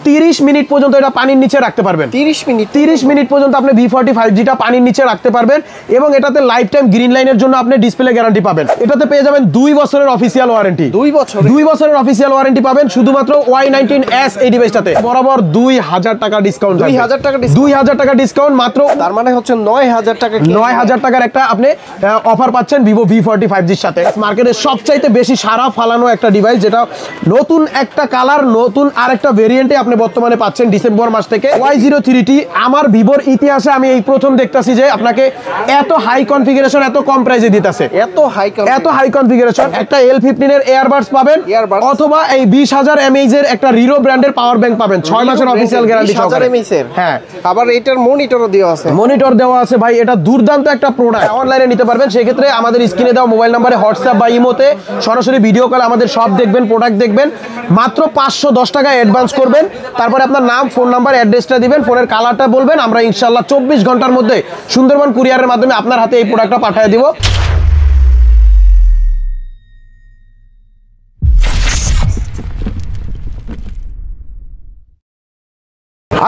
30 minute পর্যন্ত এটা পানির নিচে রাখতে পারবেন। 30 মিনিট পর্যন্ত আপনি V40 5Gটা পানির নিচে রাখতে পারবেন এবং এটাতে লাইফ টাইম গ্রিন লাইনের জন্য আপনি ডিসপ্লে গ্যারান্টি পাবেন। এটাতে পেয়ে যাবেন 2 বছরের অফিসিয়াল ওয়ারেন্টি। 2 বছরের অফিসিয়াল ওয়ারেন্টি পাবেন শুধুমাত্র Y19s এই ডিভাইসটাতে। বরাবর 2000 টাকা ডিসকাউন্ট। 2000 টাকা ডিসকাউন্ট মাত্র, তার মানে হচ্ছে 9000 টাকা। 9000 টাকার একটা আপনি অফার পাচ্ছেন Vivo V40 5Gর সাথে। মার্কেটের সবচাইতে বেশি সারা ফালানো একটা ডিভাইস, যেটা নতুন একটা কালার, নতুন আরেকটা ভেরিয়েন্টে আপনি বর্তমানে পাচ্ছেন ডিসেম্বর মাস থেকে। Y03T আমার ভিভোর ইতিহাসে আমি এই প্রথম দেখতাছি যে আপনাকে এত হাই কনফিগারেশন এত কম প্রাইসে দিতেছে। এত হাই কনফিগারেশন একটা L15 এর এয়ারবাডস পাবেন, অথবা এই 20000 mAh এর একটা রিরো ব্র্যান্ডের পাওয়ার ব্যাংক পাবেন 6 মাসের অফিশিয়াল গ্যারান্টি সহকারে। হ্যাঁ, আবার এটার মনিটরও দেওয়া আছে। মনিটর দেওয়া আছে ভাই, এটা দুর্দান্ত একটা প্রোডাক্ট। অনলাইনে নিতে পারবেন, সেই ক্ষেত্রে আমাদের স্ক্রিনে দেওয়া মোবাইল নম্বরে হোয়াটসঅ্যাপ বা ইমোতে সরাসরি ভিডিও কল আমাদের সব দেখবেন, প্রোডাক্ট দেখবেন। মাত্র 510 টাকা অ্যাডভান্স করবেন, তারপরে আপনার নাম, ফোন নাম্বার, অ্যাড্রেসটা দিবেন, ফোনের কালারটা বলবেন, আমরা ইনশাআল্লাহ 24 ঘন্টার মধ্যে সুন্দরবন কুরিয়ারের মাধ্যমে আপনার হাতে এই প্রোডাক্টটা পাঠিয়ে দিব।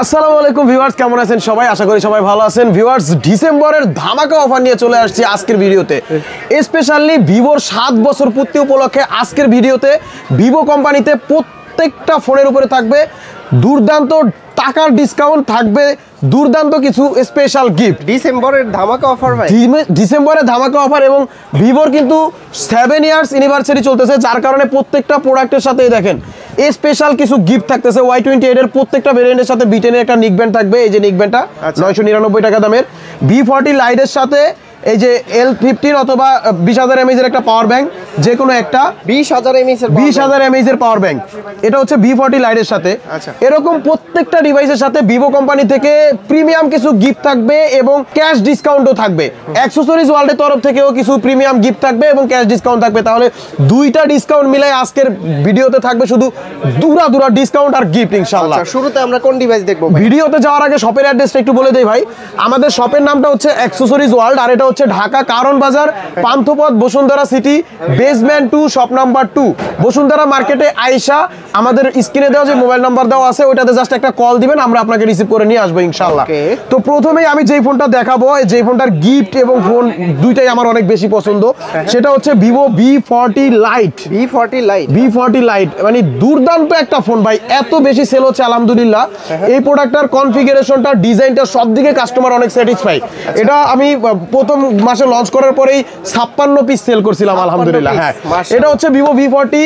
আসসালামু আলাইকুম ভিউয়ার্স, কেমন আছেন সবাই? আশা করি সবাই ভালো আছেন। ভিউয়ার্স, ডিসেম্বরের ধামাকা অফার নিয়ে চলে আসছি আজকের ভিডিওতে। স্পেশালি ভিভোর 7 বছর পূর্তি উপলক্ষে আজকের ভিডিওতে ভিভো কোম্পানিতে প্রত্যেকটা ফোনের উপরে থাকবে দুর্দান্ত টাকার ডিসকাউন্ট, থাকবে দুর্দান্ত কিছু স্পেশাল গিফট। ডিসেম্বরের ধামাকা অফার ভাই, ডিসেম্বরের ধামাকা অফার। এবং ভিভোর কিন্তু 7 ইয়ার্স অ্যানিভার্সারি চলতেছে, যার কারণে প্রত্যেকটা প্রোডাক্টের সাথেই দেখেন স্পেশাল কিছু গিফট থাকতেছে। Y28 এর প্রত্যেকটা ভেরিয়েন্টের সাথে B10 এর একটা নিক ব্যান্ড থাকবে, এই যে নিক ব্যান্ডটা 999 টাকা দামের। V40 লাইটের সাথে এই যে L15 অথবা 20000 mAh এর একটা পাওয়ার ব্যাংক, যে কোনো একটা 20000 mAh এর পাওয়ার ব্যাংক, এটা হচ্ছে V40 লাইটের সাথে। এরকম প্রত্যেকটা ডিভাইসের সাথে ভিভো কোম্পানি থেকে প্রিমিয়াম কিছু গিফট থাকবে এবং ক্যাশ ডিসকাউন্টও থাকবে। অ্যাকসেসরিজ ওয়ার্ল্ডের তরফ থেকেও কিছু প্রিমিয়াম গিফট থাকবে এবং ক্যাশ ডিসকাউন্ট থাকবে। তাহলে দুইটা ডিসকাউন্ট মিলাই আজকের ভিডিওতে থাকবে শুধু দুরা ডিসকাউন্ট আর গিফট ইনশাআল্লাহ। শুরুতে আমরা কোন ডিভাইস দেখব? ভিডিওতে যাওয়ার আগে শপের অ্যাড্রেসটা একটু বলে দেই ভাই। আমাদের শপের নামটা হচ্ছে অ্যাকসেসরিজ ওয়ার্ল্ড, আর এটা হচ্ছে ঢাকা কারণ বাজার, Panthapath, Bashundhara city, basement 2, shop number 2, Bashundhara মার্কেটে আইসা আমাদের স্ক্রিনে দেওয়া যে মোবাইল নাম্বার দেওয়া আছে ওইটাতে জাস্ট একটা কল দিবেন, আমরা আপনাকে রিসিভ করে নিয়ে আসবো ইনশাআল্লাহ। তো প্রথমেই আমি যেই ফোনটা দেখাবো, যেই ফোনটার গিফট এবং ফোন দুইটাই আমার অনেক বেশি পছন্দ, সেটা হচ্ছে Vivo V40 light. V40 light মানে দুর্দান্ত একটা ফোন ভাই, এত বেশি সেল হচ্ছে আলহামদুলিল্লাহ। এই প্রোডাক্টটার কনফিগারেশনটা, ডিজাইনটা সব দিকে কাস্টমার অনেক স্যাটিসফাই। এটা আমি প্রথম মাসে লঞ্চ করার পরেই 56 পিস সেল করছিলাম আলহামদুলিল্লাহ। হ্যাঁ, এটা হচ্ছে ভিভো V40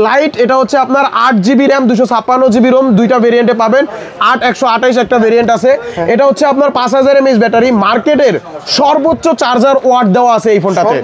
লাইট। এটা হচ্ছে আপনার 8GB র্যাম 256GB রোম, দুইটা ভেরিয়েন্টে পাবেন। 8 128 একটা ভেরিয়েন্ট আছে। এটা হচ্ছে আপনার 5000 mAh ব্যাটারি। মার্কেটের সর্বোচ্চ চার্জার ওয়াট দেওয়া আছে এই ফোনটাতে।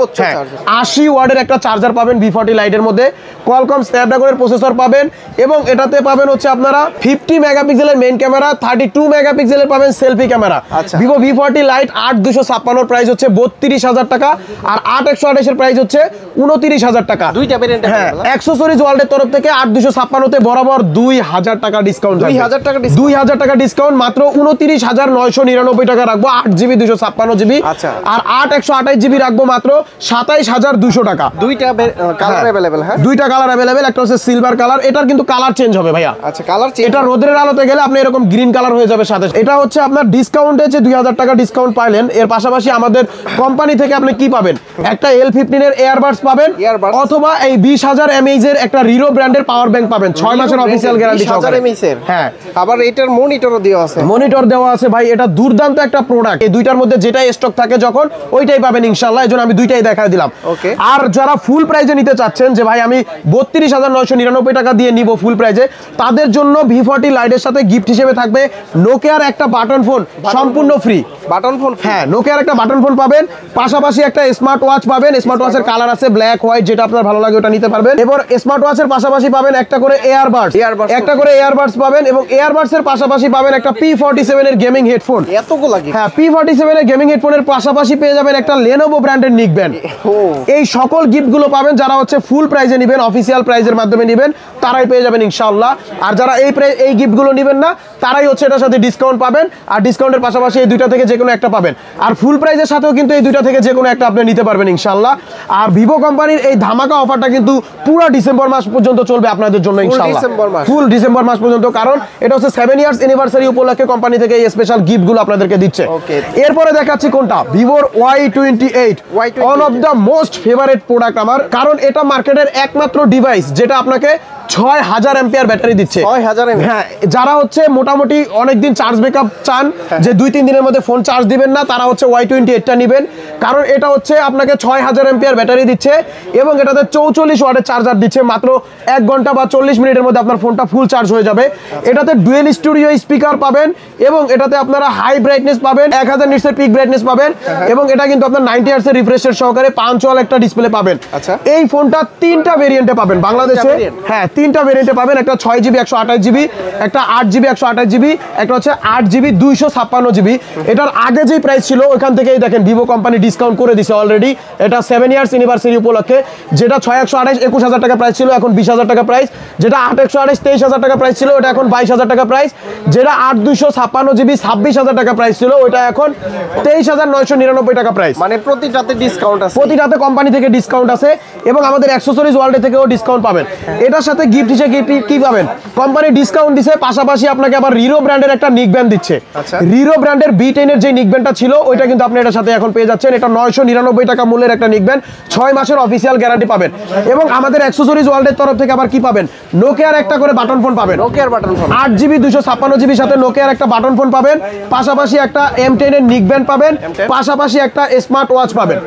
80 ওয়াটের একটা চার্জার পাবেন V40 লাইটের মধ্যে। কোয়ালকম স্ন্যাপড্রাগনের প্রসেসর পাবেন এবং এটাতে পাবেন হচ্ছে আপনারা 50 মেগাপিক্সেলের মেইন ক্যামেরা, 32 মেগাপিক্সেলের পাবেন selfie camera. Vivo V40 light 8256 price হচ্ছে 32000 টাকা, আর 8 128 এর প্রাইস হচ্ছে 29000 টাকা। দুইটা ভেরিয়েন্ট। হ্যাঁ, অ্যাকসেসরিজ ওয়ার্ল্ডের তরফ থেকে 8256 তে বরাবর 2000 টাকা ডিসকাউন্ট। 2000 টাকা ডিসকাউন্ট, মাত্র 29999 টাকা রাখবো। 8GB 256GB, আর 8 128GB রাখবো মাত্র 27200 টাকা। দুইটা কালার अवेलेबल। হ্যাঁ, দুইটা কালার अवेलेबल। একটা হচ্ছে সিলভার কালার, এটার কিন্তু কালার চেঞ্জ হবে ভাইয়া। আচ্ছা, কালার চেঞ্জ। এটা রোদের আলোতে গেলে আপনি এরকম গ্রিন কালার হয়ে যাবে সাথে। এটা হচ্ছে আপনার ডিসকাউন্টে যে 2000 টাকা ডিসকাউন্ট পাইলেন, এর পাশাপাশি আমাদের কোম্পানি থেকে আপনি কি পাবেন? একটা L15 এর এয়ারবাডস পাবেন, অথবা এই 20000 mAh এর একটা রিরো ব্র্যান্ডের পাওয়ার ব্যাংক পাবেন 6 মাসের অফিশিয়াল গ্যারান্টি সহকারে। হ্যাঁ, আবার এটার মনিটরও দেওয়া আছে। মনিটর দেওয়া আছে ভাই, এটা দুর্দান্ত একটা প্রোডাক্ট। এই দুইটার মধ্যে যেটাই স্টক থাকে যখন ওইটাই পাবেন ইনশাআল্লাহ। এজন্য আমি দুইটাই দেখাই দিলাম। আর যারা ফুল প্রাইজে নিতে চাচ্ছেন যে ভাই আমি 32999 টাকা দিয়ে নিব ফুল প্রাইজে, তাদের জন্য V40 লাইটের সাথে গিফট হিসেবে থাকবে নোকিয়ার একটা বাটন ফোন সম্পূর্ণ ফ্রি। Button phone? হ্যাঁ, নোকিয়ার একটা বাটন ফোন পাবেন, পাশাপাশি একটা স্মার্ট ওয়াচ পাবেন। স্মার্ট ওয়াচের কালার আছে ব্ল্যাক, হোয়াইট, যেটা আপনার ভালো লাগে ওটা নিতে পারবেন। এবার স্মার্ট ওয়াচের পাশাপাশি পাবেন একটা করে এয়ারবাডস পাবেন, এবং এয়ারবাডস এর পাশাপাশি পাবেন একটা P47 এর গেমিং হেডফোন। এতগুলো গিফট? হ্যাঁ, P47 এর গেমিং হেডফোনের পাশাপাশি পেয়ে যাবেন একটা Lenovo ব্র্যান্ডের নিক ব্যান্ড। এই সকল গিফটগুলো পাবেন যারা হচ্ছে ফুল প্রাইজে নেবেন, অফিশিয়াল প্রাইজের মাধ্যমে নেবেন, তারাই পেয়ে যাবেন ইনশাআল্লাহ। আর যারা এই গিফটগুলো নেবেন না, তারাই হচ্ছে এটার সাথে ডিসকাউন্ট পাবেন, আর ডিসকাউন্টের পাশাপাশি এই দুইটা থেকে যে কোনো একটা পাবেন। আর ফুল প্রাইজের সাথেও কিন্তু এই দুইটা থেকে যে কোনো একটা আপনি নিতে পারবেন ইনশাআল্লাহ। আর ভিভো কোম্পানির এই ধামাকা অফারটা কিন্তু পুরো ডিসেম্বর মাস পর্যন্ত চলবে আপনাদের জন্য ইনশাআল্লাহ, ফুল ডিসেম্বর মাস পর্যন্ত, কারণ এটা হচ্ছে 7 ইয়ার্স অ্যানিভার্সারি উপলক্ষে কোম্পানি থেকে এই স্পেশাল গিফটগুলো আপনাদেরকে দিচ্ছে। এরপরে দেখাচ্ছি কোনটা, ভিভোর Y28, one of the most favourite product আমার, কারণ এটা মার্কেটের একমাত্র ডিভাইস যেটা আপনাকে 6000 এম্পিয়ার ব্যাটারি দিচ্ছে। 6000 হ্যাঁ, যারা হচ্ছে মোটামুটি অনেকদিন চার্জ ব্যাকআপ চান, যে 2-3 দিনের মধ্যে ফোন চার্জ দিবেন না, তারা হচ্ছে Y28টা নেবেন, কারণ এটা হচ্ছে আপনাকে 6000 এম্পিয়ার ব্যাটারি দিচ্ছে এবং এটাতে 44 ওয়াটের চার্জার দিচ্ছে। মাত্র 1 ঘন্টা বা 40 মিনিটের মধ্যে আপনার ফোনটা ফুল চার্জ হয়ে যাবে। এটাতে ডুয়েল স্টুডিও স্পিকার পাবেন এবং এটাতে আপনারা হাই ব্রাইটনেস পাবেন, 1000 নিটসের পিক ব্রাইটনেস পাবেন এবং এটা কিন্তু আপনার 90 হার্টজ এর রিফ্রেশ রেট সহকারে পাঞ্চুয়াল একটা ডিসপ্লে পাবেন। এই ফোনটা 3টা ভেরিয়েন্টে পাবেন বাংলাদেশে। হ্যাঁ, 3টা ভেরিয়েন্টে পাবেন, একটা 6GB 128GB, একটা 8GB 128GB, একটা হচ্ছে 8GB 256GB। এটার আগে যেই প্রাইস ছিল ওইখান থেকেই দেখেন ভিভো কোম্পানি ডিসকাউন্ট করে দিছে অলরেডি। এটা 7 ইয়ার্স অ্যানিভার্সারি উপলক্ষে, যেটা 6128 21000 টাকা প্রাইস ছিল এখন 20000 টাকা প্রাইস, যেটা 8128 23000 টাকা প্রাইস ছিল ওটা এখন 22000 টাকা প্রাইস, যেটা 8256GB 26000 টাকা প্রাইস ছিল ওটা এখন 23999 টাকা প্রাইস। মানে প্রতিটাতে ডিসকাউন্ট আছে, প্রতিটাতে কোম্পানি থেকে ডিসকাউন্ট আছে এবং আমাদের অ্যাকসেসরিজ ওয়ার্ল্ড থেকেও ডিসকাউন্ট পাবেন। এটার সাথে গিফট হিসেবে কি পাবেন, কোম্পানি ডিসকাউন্ট দিছে, পাশাপাশি আপনাকে আবার রিরো ব্র্যান্ডের একটা নিক ব্যান্ড দিচ্ছে। রিরো ব্র্যান্ডের B10 এর যে নিক ব্যান্ডটা ছিল ওইটা কিন্তু আপনি এটার সাথে এখন পেয়ে যাচ্ছেন। এটা 999 টাকা মূল্যের একটা নিক ব্যান্ড, 6 মাসের অফিসিয়াল গ্যারান্টি পাবেন। এবং আমাদের অ্যাকসেসরিজ ওয়ার্ল্ডের তরফ থেকে আবার কি পাবেন, নোকিয়ার একটা করে বাটন ফোন পাবেন, নোকিয়ার বাটন ফোন 8GB 256GB সাথে নোকিয়ার একটা বাটন ফোন পাবেন, পাশাপাশি একটা M10 এর নিক ব্যান্ড পাবেন, পাশাপাশি একটা স্মার্ট ওয়াচ পাবেন।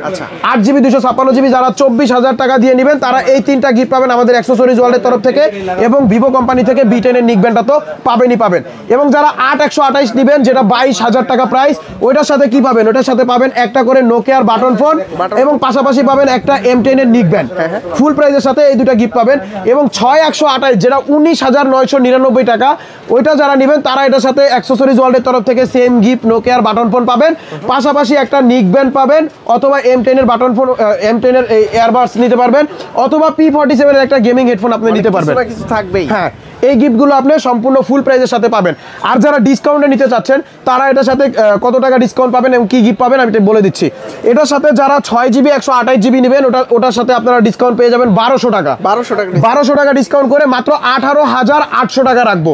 8GB 256GB যারা 24000 টাকা দিয়ে নেবেন তারা এই 3টা গিফট পাবেন আমাদের অ্যাকসেসরিজ ওয়ার্ল্ডের তরফ থেকে এবং ভিভো কোম্পানি থেকে B10 এর নিক ব্যান্ডটা তো পাবেনই পাবেন। এবং যারা 8128 নেবেন যেটা 22000 টাকা প্রাইস, ওইটার সাথে কি পাবেন, ওইটার সাথে পাবেন একটা করে নোকিয়ার বাটন ফোন এবং পাশাপাশি পাবেন একটা M10 এর নিক ব্যান্ড, ফুল প্রাইসের সাথে এই দুটো গিফট পাবেন। এবং 6128 যেটা 19999 টাকা, ওইটা যারা নেবেন তারা এটার সাথে অ্যাকসেসরিজ ওয়ার্ল্ডের তরফ থেকে সেম গিফট নোকিয়ার বাটন ফোন পাবেন, পাশাপাশি একটা নিক ব্যান্ড পাবেন, অথবা M10 এর বাটন ফোন, M10 এর এয়ারবাডস নিতে পারবেন, অথবা P47 এর একটা গেমিং হেডফোন আপনি নিতে পারবেন। কিছু থাকবেই। হ্যাঁ, এই গিফটগুলো আপনি সম্পূর্ণ ফুল প্রাইসের সাথে পাবেন। আর যারা ডিসকাউন্টে নিতে চাচ্ছেন তারা এটার সাথে কত টাকা ডিসকাউন্ট পাবেন এবং কি গিফট পাবেন আমি এটা বলে দিচ্ছি। এটার সাথে যারা 6GB 128GB নেবেন ওটার সাথে আপনারা ডিসকাউন্ট পেয়ে যাবেন 1200 টাকা। 1200 টাকা ডিসকাউন্ট করে মাত্র 18800 টাকা রাখবো।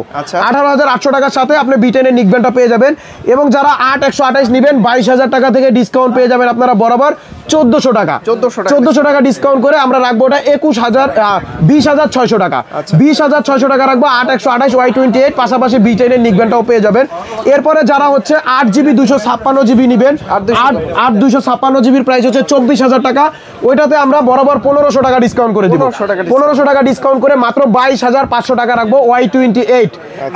18800 টাকার সাথে আপনি B10 এর নিক ব্যান্ডটা পেয়ে যাবেন। এবং যারা 8128 নেবেন 22000 টাকা থেকে ডিসকাউন্ট পেয়ে যাবেন আপনারা বরাবর 1400 টাকা। 1400 টাকা ডিসকাউন্ট করে আমরা রাখবো ওটা 20600 টাকা। 20600 টাকা রাখবো 8128 Y28, পাশাপাশি B10 এর নিক ব্যান্ডটাও পেয়ে যাবেন। এরপরে যারা হচ্ছে 8GB 256GB নেবেন, 256GB প্রাইস হচ্ছে 24000 টাকা, ওইটাতে আমরা বরাবর 1500 টাকা ডিসকাউন্ট করে দিব। 1500 টাকা ডিসকাউন্ট করে মাত্র 22500 টাকা রাখবো Y28।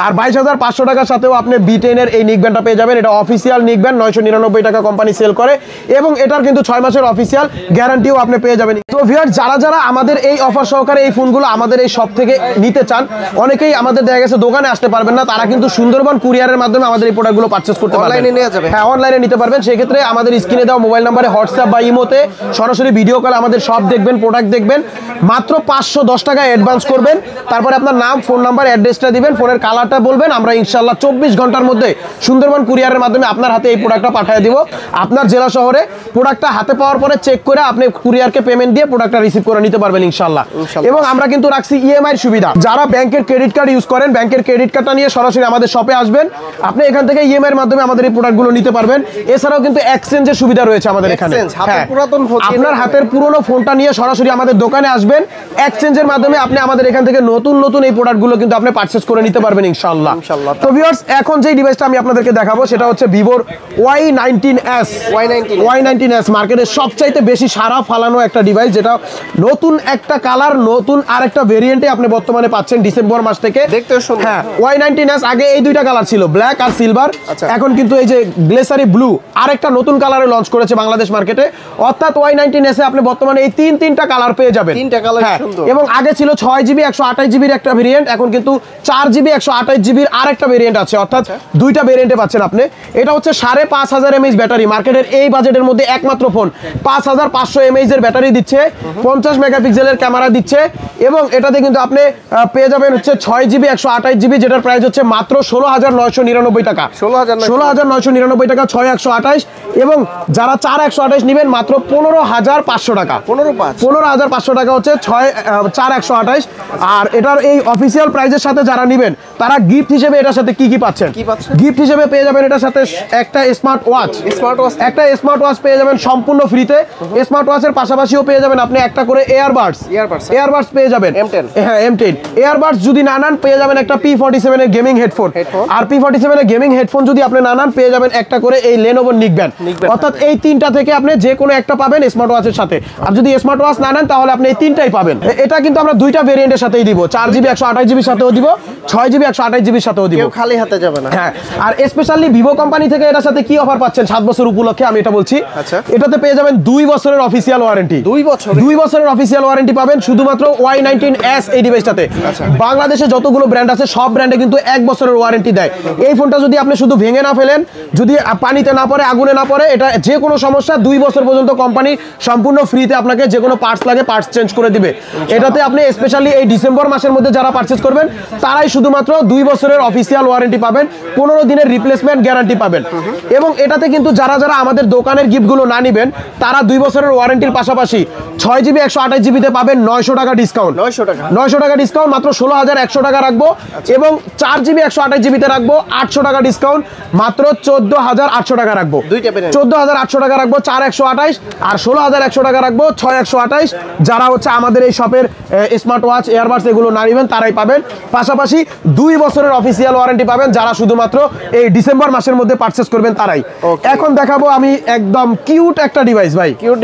আর 22500 টাকার সাথেও আপনি B10 এর এই নিক ব্যান্ডটা পেয়ে যাবেন। এটা অফিসিয়াল নিক ব্যান্ড, 999 টাকা কোম্পানি সেল করে এবং এটার কিন্তু 6 মাসের অফিসিয়াল গ্যারান্টিও আপনি পেয়ে যাবেন। তো ভিউয়ার যারা আমাদের এই অফার সহকারে এই ফোনগুলো আমাদের এই শপ থেকে নিতে চান, অনেকেই আমাদের দেখা গেছে দোকানে আসতে পারবেন না, তারা কিন্তু সুন্দরবন কুরিয়ারের মাধ্যমে আমাদের এই প্রোডাক্টগুলো পারচেজ করতে পারবেন। অনলাইনে নেওয়া যাবে। হ্যাঁ, অনলাইনে নিতে পারবেন। সেই ক্ষেত্রে আমাদের স্ক্রিনে দেওয়া মোবাইল নাম্বারে হোয়াটসঅ্যাপ বা ইমোতে সরাসরি ভিডিও কলে আমাদের শপ দেখবেন, প্রোডাক্ট দেখবেন, মাত্র 510 টাকা অ্যাডভান্স করবেন, তারপরে আপনার নাম, ফোন নাম্বার, অ্যাড্রেসটা দিবেন, ফোনের কালারটা বলবেন, আমরা ইনশাআল্লাহ 24 ঘন্টার মধ্যে সুন্দরবন কুরিয়ারের মাধ্যমে আপনার হাতে এই প্রোডাক্টটা পাঠিয়ে দিব। আপনার জেলা শহরে প্রোডাক্টটা হাতে পাওয়ার পরে চেক করে আপনি কুরিয়ারকে পেমেন্ট দিয়ে প্রোডাক্টটা রিসিভ করে নিতে পারবেন ইনশাআল্লাহ। এবং আমরা কিন্তু রাখছি EMI এর সুবিধা। যারা ব্যাংকের ক্রেডিট কার্ড ইউজ করেন, ব্যাংকের ক্রেডিট কার্ডটা নিয়ে সরাসরি আমাদের শপে আসবেন, আপনি এখান থেকে EMI এর মাধ্যমে আমাদের এই প্রোডাক্টগুলো নিতে পারবেন। এছাড়াও কিন্তু এক্সচেঞ্জের সুবিধা রয়েছে আমাদের এখানে। আপনার হাতের পুরনো ফোনটা নিয়ে সরাসরি আমাদের দোকানে আসবেন, এক্সচেঞ্জের মাধ্যমে আপনি আমাদের এখান থেকে নতুন এই প্রোডাক্টগুলো কিন্তু আপনি পারচেজ করে নিতে পারবেন ইনশাআল্লাহ। তো ভিউয়ার্স, এখন যেই ডিভাইসটা আমি আপনাদেরকে দেখাবো সেটা হচ্ছে ভিভোর Y19s, মার্কেটের সবচাইতে বেশি সারা ফালানো একটা ডিভাইস, যেটা নতুন একটা কালার, নতুন আরেকটা ভেরিয়েন্টে আপনি বর্তমানে পাচ্ছেন ডিসেম্বর মাস থেকে। দেখতে সুন্দর। হ্যাঁ, Y19s আগে এই দুইটা কালার ছিল, ব্ল্যাক আর সিলভার। এখন কিন্তু এই যে গ্লেসারি ব্লু আরেকটা নতুন কালারে লঞ্চ করেছে বাংলাদেশ মার্কেটে। অর্থাৎ Y19s এ আপনি বর্তমানে এই তিনটা কালার পেয়ে যাবেন। এবং আগে ছিল 6GB 128GB একটা ভেরিয়েন্ট, এখন কিন্তু 4GB 128GB আর একটা ভেরিয়েন্ট আছে, অর্থাৎ দুইটা ভেরিয়েন্টে পাচ্ছেন আপনি। এটা হচ্ছে 5500 mAh ব্যাটারি, মার্কেটের এই বাজেটের মধ্যে একমাত্র ফোন 5500 mAh এর ব্যাটারি দিচ্ছে, 50 মেগাপিক্সেলের ক্যামেরা দিচ্ছে এবং এটাতে কিন্তু আপনি পেয়ে যাবেন হচ্ছে 6GB 128GB, যেটার প্রাইস হচ্ছে মাত্র 16999 টাকা, 16,999 টাকা, 6128। এবং যারা 4128 নেবেন মাত্র 15,500 টাকা, 15,500 টাকা হচ্ছে 4128। আর এটার এই অফিসিয়াল প্রাইজের সাথে যারা নেবেন তারা গিফট হিসেবে এটার সাথে কি পাচ্ছেন? গিফট হিসেবে পেয়ে যাবেন এটার সাথে একটা স্মার্ট ওয়াচ, একটা স্মার্ট ওয়াচ পেয়ে যাবেন সম্পূর্ণ ফ্রিতে। স্মার্ট ওয়াচের পাশাপাশিও পেয়ে যাবেন আপনি একটা করে এয়ারবাডস পেয়ে যাবেন। হ্যাঁ, M10 এয়ারবাডস যদি না নেন পেয়ে যাবেন একটা P47 এর গেমিং হেডফোন। আর P47 এর গেমিং হেডফোন যদি আপনি না নেন পেয়ে যাবেন একটা করে এই Lenovo নিকব্যান্ড। অর্থাৎ এই তিনটা থেকে আপনি যে কোনো একটা পাবেন স্মার্ট ওয়াচের সাথে। আর যদি স্মার্ট ওয়াচ না নেন তাহলে আপনি এই তিনটাই পাবেন। এটা কিন্তু আমরা দুইটা ভেরিয়েন্টের সাথেই দিব, 4GB 128GB সাথেও দিব, 6GB 128GB সাথেও দিব, খালি হাতে যাবে না। হ্যাঁ, আর স্পেশালি ভিভো কোম্পানি থেকে এটার সাথে কি অফার পাচ্ছেন 7 বছর উপলক্ষে আমি এটা বলছি। এটাতে পেয়ে যাবেন 2 বছরের অফিসিয়াল ওয়ারেন্টি, 2 বছরের অফিসিয়াল ওয়ারেন্টি পাবেন শুধুমাত্র Y19s এই ডিভাইসটাতে। বাংলাদেশে যতগুলো ব্র্যান্ড আছে সব ব্র্যান্ডে কিন্তু 1 বছরের ওয়ারেন্টি দেয়। এই ফোনটা যদি আপনি শুধু ভেঙে না ফেলেন, যদি পানিতে না পড়ে, আগুনে না পড়ে, এটা যে কোনো সমস্যা 2 বছর পর্যন্ত কোম্পানি সম্পূর্ণ ফ্রিতে আপনাকে যে কোনো পার্টস লাগে পার্টস চেঞ্জ করে দিবে। এটাতে আপনি স্পেশালি এই ডিসেম্বর মাসের মধ্যে যারা পারচেজ করবেন তারাই শুধুমাত্র 2 বছরের অফিসিয়াল ওয়ারেন্টি পাবেন, 15 দিনের রিপ্লেসমেন্ট গ্যারান্টি পাবেন। এবং এটাতে কিন্তু যারা আমাদের দোকানের গিফটগুলো না নেবেন তারা 2 বছরের ওয়ারেন্টির পাশাপাশি 6GB 128GBতে পাবেন 900 টাকা ডিসকাউন্ট, 900 টাকা ডিসকাউন্ট, মাত্র 16,100 টাকা রাখবো। এবং 4GB 128GBতে রাখবো 800 টাকা ডিসকাউন্ট, মাত্র 14,800 টাকা রাখবো, 14,800 টাকা রাখবো 4128। আর 16,100 টাকা রাখবো 6128। যারা হচ্ছে আমাদের এই শপের স্মার্ট ওয়াচ, এয়ারবাডস এগুলো না নেবেন তারাই পাবেন। পাশাপাশি 2 বছরের অফিসিয়াল ওয়ারেন্টি পাবেন যারা শুধুমাত্র এই ডিসেম্বর মাসের মধ্যে পারচেজ করবেন তারাই। এখন দেখাবো আমি একদম কিউট একটা ডিভাইস ভাই, কিউট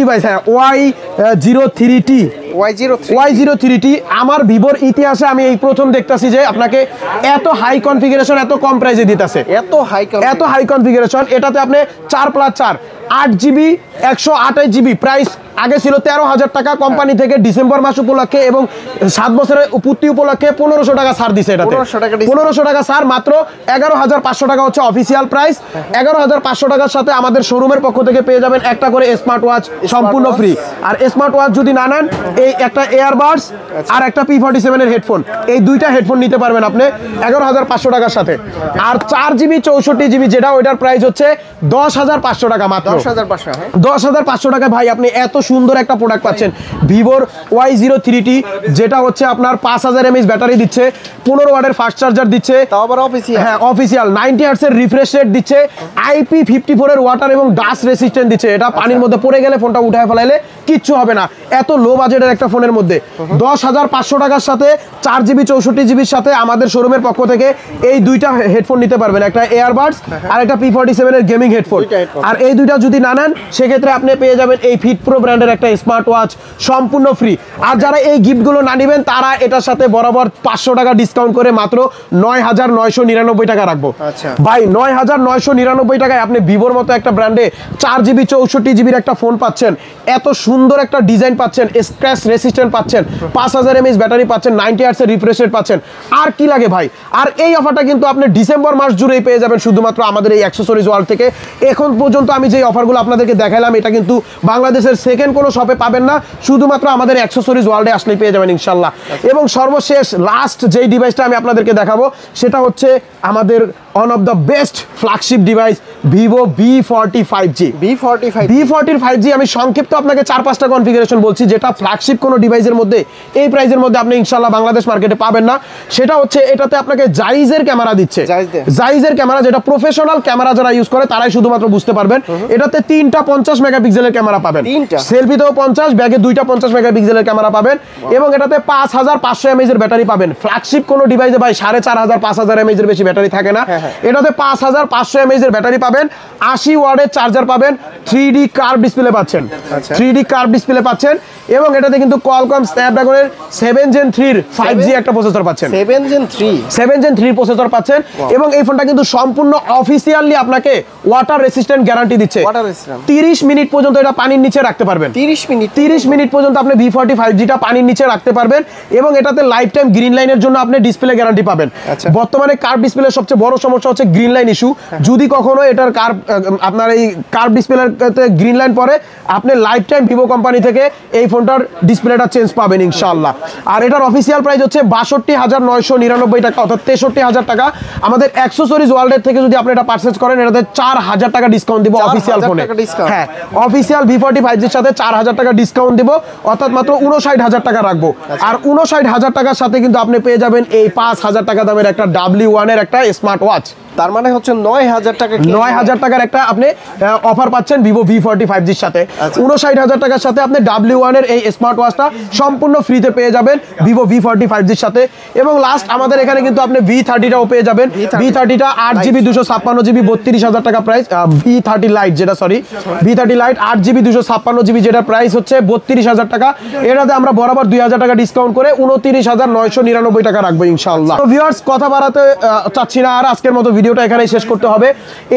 ডিভাইস, হ্যাঁ, Y03T। আমার ভিভোর ইতিহাসে আমি এই প্রথম দেখতাছি যে আপনাকে এত হাই কনফিগারেশন এত কম প্রাইসে দিতেছে, এত হাই কনফিগারেশন। এটাতে আপনি 4+4 8GB 128GB প্রাইস আগে ছিল 13,000 টাকা কোম্পানি থেকে ডিসেম্বর মাস উপলক্ষে, এবং 7 বছরের পূর্তি উপলক্ষে 1500 টাকা ছাড় দিছে। এটাতে 1500 টাকা ছাড়, মাত্র 11,500 টাকা হচ্ছে অফিসিয়াল প্রাইস। 11,500 টাকার সাথে আমাদের শোরুমের পক্ষ থেকে পেয়ে যাবেন একটা করে স্মার্ট ওয়াচ সম্পূর্ণ ফ্রি। আর স্মার্ট ওয়াচ যদি না নেন এই একটা এয়ারবাডস আর একটা P47 এর হেডফোন, এই দুইটা হেডফোন নিতে পারবেন আপনি 11,500 টাকার সাথে। আর 4GB 64GB যেটা ওইটার প্রাইস হচ্ছে 10,500 টাকা, মাত্র 10,500 টাকা। ভাই আপনি এত সুন্দর একটা প্রোডাক্ট পাচ্ছেন ভিভোর Y03T, যেটা হচ্ছে আপনার 5000 mAh ব্যাটারি দিচ্ছে, 15 ওয়াটের ফাস্ট চার্জার দিচ্ছে, হ্যাঁ অফিসিয়াল 90 Hz এর রিফ্রেশ রেট দিচ্ছে, IP54 এর ওয়াটার এবং ডাস্ট রেসিস্ট্যান্ট দিচ্ছে। এটা পানির মধ্যে পড়ে গেলে ফোনটা উঠায় ফেলাইলে কিচ্ছু হবে না, এত লো বাজেটের একটা ফোনের মধ্যে। 10,500 টাকার সাথে 4GB 64GBর সাথে আমাদের শোরুমের পক্ষ থেকে এই দুইটা হেডফোন নিতে পারবেন, একটা এয়ারবাডস আর একটা P47 এর গেমিং হেডফোন। আর এই দুইটা যদি না নেন সেক্ষেত্রে আপনি পেয়ে যাবেন এই ফিট প্রো ব্র্যান্ডের একটা স্মার্ট ওয়াচ সম্পূর্ণ ফ্রি। আর যারা এই গিফটগুলো না নেবেন তারা এটার সাথে বরাবর 500 টাকা ডিসকাউন্ট করে মাত্র 9,999 টাকা রাখবো। ভাই 9,999 টাকায় আপনি ভিভোর মতো একটা ব্র্যান্ডে 4GB 64GBর একটা ফোন পাচ্ছেন, এত সুন্দর একটা ডিজাইন পাচ্ছেন, স্ক্র্যাচ রেসিস্ট্যান্ট পাচ্ছেন, 5000 mAh ব্যাটারি পাচ্ছেন, 90 Hz এর রিফ্রেশ রেট পাচ্ছেন। আর কি লাগে ভাই? আর এই অফারটা কিন্তু আপনি ডিসেম্বর মাস জুড়েই পেয়ে যাবেন শুধুমাত্র আমাদের এই অ্যাক্সেসরিজ ওয়ার্ল্ড থেকে। এখন পর্যন্ত আমি যে অফারগুলো আপনাদেরকে দেখালাম এটা কিন্তু বাংলাদেশের সেকেন্ড কোনো শপে পাবেন না, শুধুমাত্র আমাদের অ্যাক্সেসরিজ ওয়ার্ল্ডে আসলেই পেয়ে যাবেন ইনশাল্লাহ। এবং সর্বশেষ লাস্ট যেই ডিভাইসটা আমি আপনাদেরকে দেখাবো সেটা হচ্ছে আমাদের one of the best flagship device Vivo V40 আমি সংক্ষিপ্ত আপনাকে 4-5টা কনফিগারেশন বলছি, যেটা ফ্ল্যাগশিপ কোনো ডিভাইসের মধ্যে এই প্রাইসের মধ্যে আপনি ইনশাল্লাহ বাংলাদেশ মার্কেটে পাবেন না। সেটা হচ্ছে এটাতে আপনাকে জাইজের ক্যামেরা দিচ্ছে, জাইজের ক্যামেরা, যেটা প্রফেশনাল ক্যামেরা যারা ইউজ করে তারাই শুধুমাত্র বুঝতে পারবেন। এটাতে 3টা 50 মেগাপিক্সেলের ক্যামেরা পাবেন, সেলফিতেও 50, ব্যাগে 2টা 50 মেগাপিক্সেলের ক্যামেরা পাবেন, এবং এটাতে 5500 mAh এর ব্যাটারি পাবেন। ফ্ল্যাগশিপ কোনো ডিভাইসে ভাই 4500 5000 mAh এর বেশি ব্যাটারি থাকে না, এটাতে 5500 mAh এর ব্যাটারি পাবেন, 80 ওয়াটের চার্জার পাবেন, 3D কার্ভ ডিসপ্লে পাচ্ছেন, 3D কার্ভ ডিসপ্লে পাচ্ছেন। এবং এটাতে কিন্তু কোয়ালকম স্ন্যাপড্রাগনের 7 Gen 3 5G একটা প্রসেসর পাচ্ছেন, 7 Gen 3 প্রসেসর পাচ্ছেন। এবং এই ফোনটা কিন্তু সম্পূর্ণ অফিসিয়ালি আপনাকে ওয়াটার রেসিস্ট্যান্ট গ্যারান্টি দিচ্ছে, 30 মিনিট পর্যন্ত এটা পানির নিচে রাখতে পারবেন, 30 মিনিট পর্যন্ত আপনি V40 5Gটা পানির নিচে রাখতে পারবেন। এবং এটাতে লাইফ টাইম গ্রিন লাইনের জন্য আপনি ডিসপ্লে গ্যারান্টি পাবেন। বর্তমানে কার্ভ ডিসপ্লের সবচেয়ে বড় সমস্যা হচ্ছে গ্রিন লাইন ইস্যু, যদি কখনো এটা ডিসপ্লের আপনার এই কার্ভ ডিসপ্লেতে গ্রিন লাইন পরে আপনি লাইফ টাইম ভিভো কোম্পানি থেকে এই ফোনটার ডিসপ্লেটা চেঞ্জ পাবেন ইনশাআল্লাহ। আর এটার অফিসিয়াল প্রাইস হচ্ছে ৬২,৯৯৯ টাকা, অর্থাৎ ৬৩,০০০ টাকা। আমাদের অ্যাক্সেসরিজ ওয়ার্ল্ডের থেকে যদি আপনি এটা পারচেজ করেন, এটাতে ৪,০০০ টাকা ডিসকাউন্ট দিব অফিসিয়াল ফোনে। হ্যাঁ, অফিসিয়াল V40 5G এর সাথে ৪,০০০ টাকা ডিসকাউন্ট দিব, অর্থাৎ মাত্র ৫৯,০০০ টাকা রাখবো। আর ৫৯,০০০ টাকার সাথে কিন্তু আপনি পেয়ে যাবেন এই ৫,০০০ টাকা দামের একটা W1 এর একটা স্মার্ট ওয়াচ। তার মানে হচ্ছে ৯,০০০ টাকা, ৯,০০০ টাকার একটা আপনি অফার পাচ্ছেন ভিভো V40 5G এর সাথে। ৫৯,০০০ টাকার সাথে আপনি W1 এর এই স্মার্ট ওয়াচটা সম্পূর্ণ ফ্রিতে পেয়ে যাবেন ভিভো V40 5G এর সাথে। এবং লাস্ট আমাদের এখানে কিন্তু আপনি V30টাও পেয়ে যাবেন। V30টা 8GB 256GB ৩২,০০০ টাকা প্রাইস। V30 লাইট যেটা, sorry V30 light 8GB 256GB যেটা প্রাইস হচ্ছে ৩২,০০০ টাকা। এটাতে আমরা বরাবর ২,০০০ টাকা ডিসকাউন্ট করে ২৯,৯৯৯ টাকা রাখবো ইনশাআল্লাহ। তো ভিউয়ার্স, কথা বাড়াতে চাচ্ছি না আর, আজকের মতো ভিডিওটা এখানেই শেষ করতে হবে।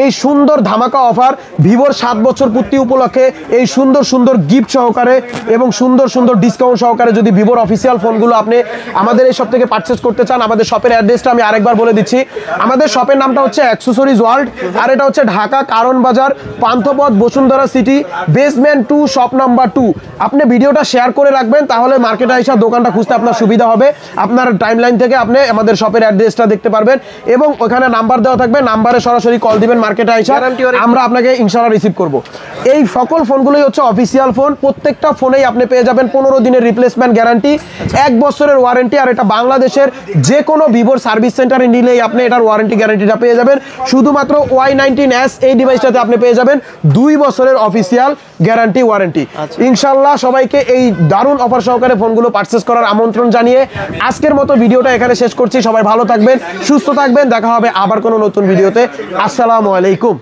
এই সুন্দর ধামাকা অফার ভিভোর 7 বছর পূর্তি উপলক্ষে এই সুন্দর সুন্দর গিফট সহকারে এবং সুন্দর সুন্দর ডিসকাউন্ট সহকারে যদি ভিভোর অফিসিয়াল ফোনগুলো আপনি আমাদের এই শপ থেকে পারচেজ করতে চান, আমাদের শপের অ্যাড্রেসটা আমি আরেকবার বলে দিচ্ছি। আমাদের শপের নামটা হচ্ছে অ্যাক্সেসরিজ ওয়ার্ল্ড, আর এটা হচ্ছে ঢাকা কারণ বাজার, Panthapath, Bashundhara city, basement 2, shop number 2। আপনি ভিডিওটা শেয়ার করে রাখবেন, তাহলে মার্কেটে এসে দোকানটা খুঁজতে আপনার সুবিধা হবে। আপনার টাইমলাইন থেকে আপনি আমাদের শপের অ্যাড্রেসটা দেখতে পারবেন এবং ওখানে নাম্বার দেওয়া থাকবে, নাম্বারে সরাসরি কল দিবেন মার্কেটে আইসা, আমরা আপনাকে ইনশাআল্লাহ রিসিভ করব। এই সকল ফোনগুলোই হচ্ছে অফিসিয়াল ফোন। প্রত্যেকটা ফোনেই আপনি পেয়ে যাবেন 15 দিনের রিপ্লেসমেন্ট গ্যারান্টি, 1 বছরের ওয়ারেন্টি। আর এটা বাংলাদেশের যে কোনো ভিভোর সার্ভিস সেন্টারে নিলেই আপনি এটার ওয়ারেন্টি গ্যারান্টিটা পেয়ে যাবেন। শুধুমাত্র Y19s এই ডিভাইসটাতে আপনি পেয়ে যাবেন 2 বছরের অফিসিয়াল গ্যারান্টি ওয়ারেন্টি। ইনশাআল্লাহ সবাইকে এই দারুণ অফার সহকারে ফোনগুলো পারচেজ করার আমন্ত্রণ জানিয়ে আজকের মতো ভিডিওটা এখানে শেষ করছি। সবাই ভালো থাকবেন, সুস্থ থাকবেন, দেখা হবে আবার কোনো নতুন ভিডিওতে। আসসালামু আলাইকুম।